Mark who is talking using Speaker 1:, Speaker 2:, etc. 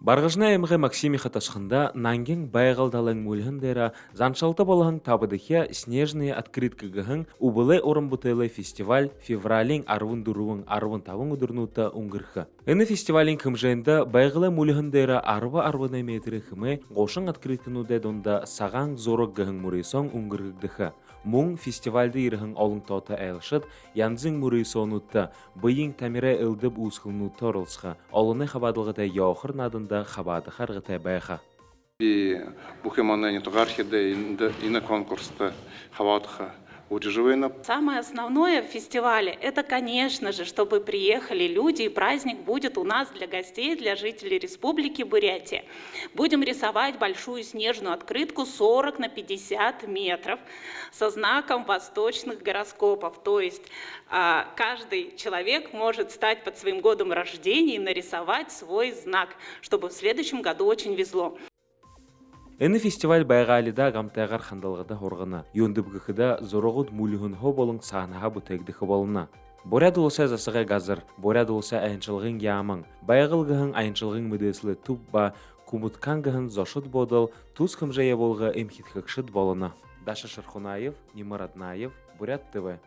Speaker 1: Баргажна эмгэ Максимиха тасхында нанген байгал талын мульхандера заншалты болған табыдыхя снежные открыткагыхын убылы орынбутылы фестиваль февралин арвын дурувын арвын тавын удурнута уңгырхы. Эны фестивалин кымжайында байгалы мульхандера арвы метрі хымы гошын открыткануде донда саған зорок гыхын мурыйсон уңгыргыдыхы. Мун фестивальды ирхын олың тота айлшыд, янзың мурыйсонутта, бұйын тамире ылдып усқылнутта орылсқа, олыны хабадылғыда яухыр надында хабады харғыта байха.
Speaker 2: И бухеманы не тугархиде и на конкурс-то хаватха.
Speaker 3: Самое основное в фестивале – это, конечно же, чтобы приехали люди, и праздник будет у нас для гостей, для жителей Республики Бурятия. Будем рисовать большую снежную открытку 40 на 50 метров со знаком восточных гороскопов. То есть каждый человек может стать под своим годом рождения и нарисовать свой знак, чтобы в следующем году очень везло.
Speaker 1: Эны фестиваль байгалида гамтайгар хандалгыда хоргына, юндыбгыхыда зорогуд мулюхын хоболың санаха бутэгдіхі болына. Боряд олса засыға газыр, боряд олса айынчылғын ямың, байгылгыхын айынчылғын мүдеслі тупба, кумуткангыхын зошыд бодыл, туз хымжая болғы эмхитхықшыд болына. Даша Шархунаев, Нимар Аднаев, Бурят ТВ.